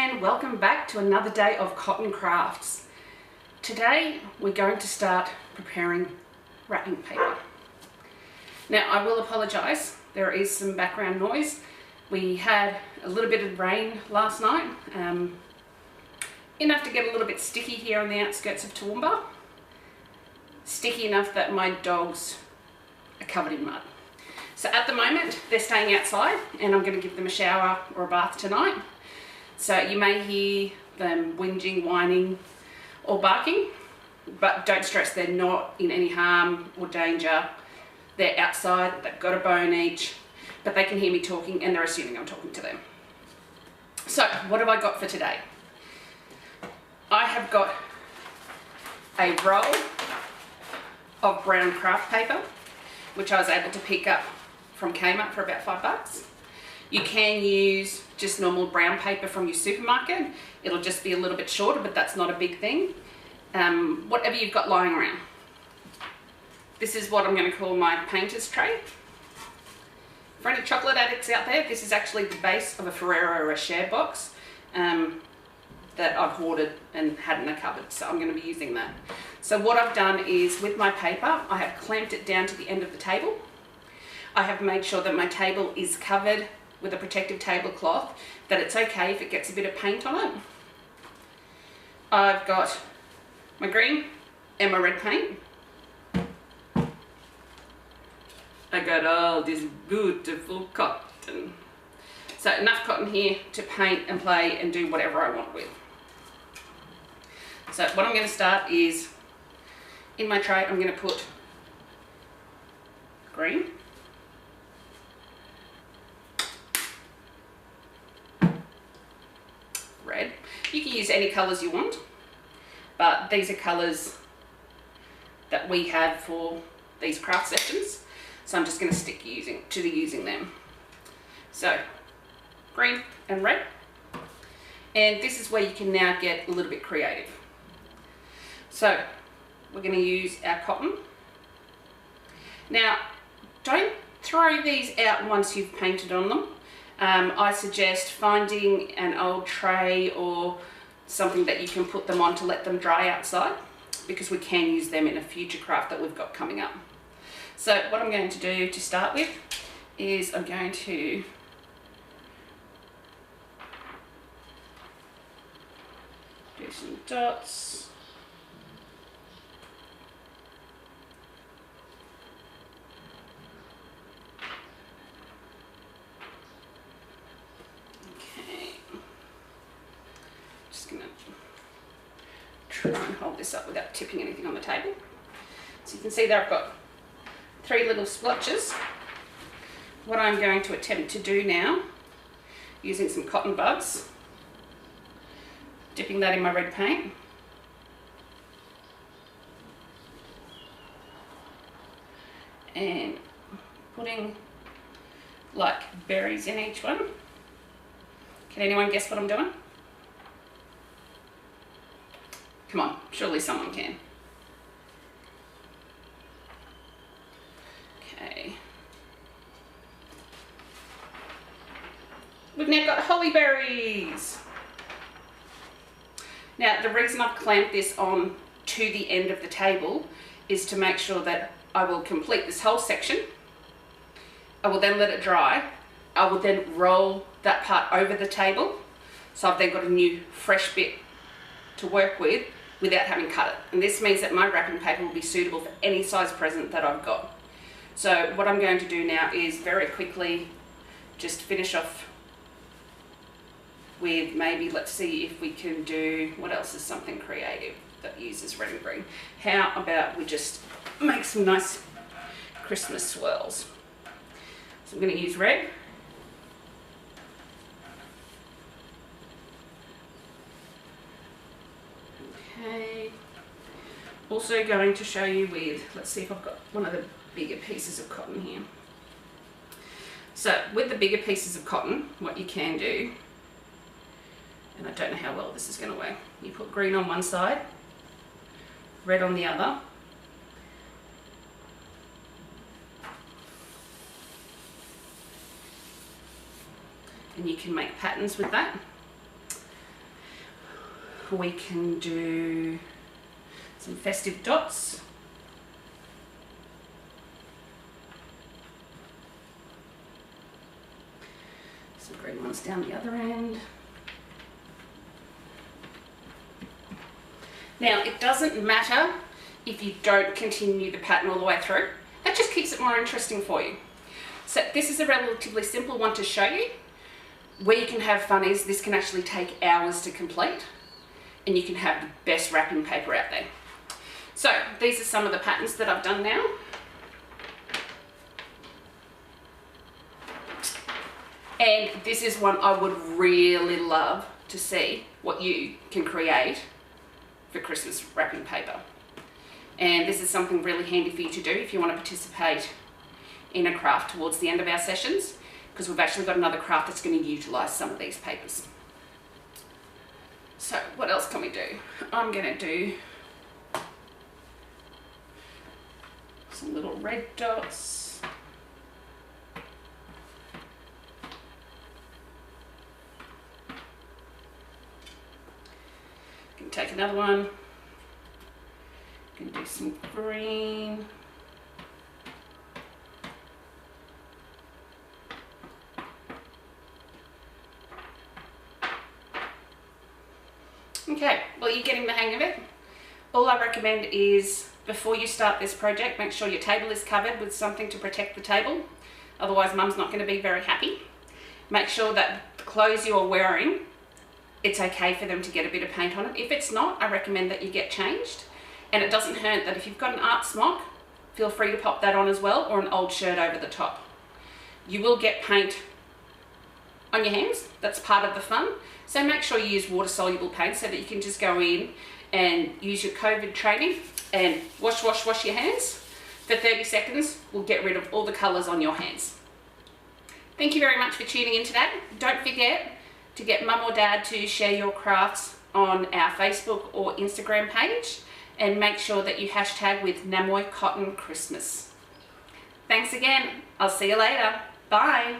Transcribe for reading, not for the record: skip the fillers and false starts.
and welcome back to another day of Cotton Crafts. Today we're going to start preparing wrapping paper. Now I will apologise, there is some background noise. We had a little bit of rain last night, enough to get a little bit sticky here on the outskirts of Toowoomba. Sticky enough that my dogs are covered in mud. So at the moment they're staying outside and I'm going to give them a shower or a bath tonight. So you may hear them whinging, whining or barking, but don't stress, they're not in any harm or danger. They're outside, they've got a bone each, but they can hear me talking and they're assuming I'm talking to them. So what have I got for today? I have got a roll of brown craft paper, which I was able to pick up from Kmart for about $5. You can use just normal brown paper from your supermarket. It'll just be a little bit shorter, but that's not a big thing. Whatever you've got lying around. This is what I'm going to call my painter's tray. For any chocolate addicts out there, this is actually the base of a Ferrero Rocher box that I've hoarded and had in a cupboard, so I'm going to be using that. So what I've done is, with my paper, I have clamped it down to the end of the table. I have made sure that my table is covered with a protective tablecloth, that it's okay if it gets a bit of paint on it. I've got my green and my red paint. I got all this beautiful cotton. So enough cotton here to paint and play and do whatever I want with. So what I'm going to start is, in my tray I'm going to put green, red. You can use any colours you want, but these are colours that we have for these craft sessions, so I'm just going to stick using them. So green and red, and this is where you can now get a little bit creative. So we're going to use our cotton. Now don't throw these out once you've painted on them. I suggest finding an old tray or something that you can put them on to let them dry outside, because we can use them in a future craft that we've got coming up. So what I'm going to do to start with is I'm going to do some dots. Try and hold this up without tipping anything on the table. So you can see that I've got 3 little splotches. What I'm going to attempt to do now, using some cotton buds, dipping that in my red paint, and putting like berries in each one. Can anyone guess what I'm doing? Come on, surely someone can. Okay. We've now got holly berries. Now the reason I've clamped this on to the end of the table is to make sure that I will complete this whole section. I will then let it dry. I will then roll that part over the table, so I've then got a new fresh bit to work with without having cut it. And this means that my wrapping paper will be suitable for any size present that I've got. So what I'm going to do now is very quickly just finish off with, maybe, let's see if we can do, what else is something creative that uses red and green. How about we just make some nice Christmas swirls. So I'm going to use red. Okay. Also going to show you with, let's see if I've got one of the bigger pieces of cotton here. So with the bigger pieces of cotton, what you can do, and I don't know how well this is going to work, you put green on one side, red on the other, and you can make patterns with that. we can do some festive dots. Some green ones down the other end. Now, it doesn't matter if you don't continue the pattern all the way through. That just keeps it more interesting for you. So this is a relatively simple one to show you. Where you can have fun is this can actually take hours to complete, and you can have the best wrapping paper out there. So these are some of the patterns that I've done now. And this is one I would really love to see what you can create for Christmas wrapping paper. And this is something really handy for you to do if you want to participate in a craft towards the end of our sessions, because we've actually got another craft that's going to utilise some of these papers. So what else can we do? I'm going to do some little red dots. Can take another one. Can do some green. Okay, well, you're getting the hang of it. All I recommend is before you start this project, make sure your table is covered with something to protect the table. Otherwise, Mum's not going to be very happy. Make sure that the clothes you are wearing, it's okay for them to get a bit of paint on it. If it's not, I recommend that you get changed. And it doesn't hurt that if you've got an art smock, feel free to pop that on as well, or an old shirt over the top. You will get paint on your hands. That's part of the fun. So make sure you use water-soluble paint so that you can just go in and use your COVID training and wash your hands. For 30 seconds, we'll get rid of all the colours on your hands. Thank you very much for tuning in today. Don't forget to get Mum or Dad to share your crafts on our Facebook or Instagram page, and make sure that you hashtag with Namoi Cotton Christmas. Thanks again. I'll see you later. Bye.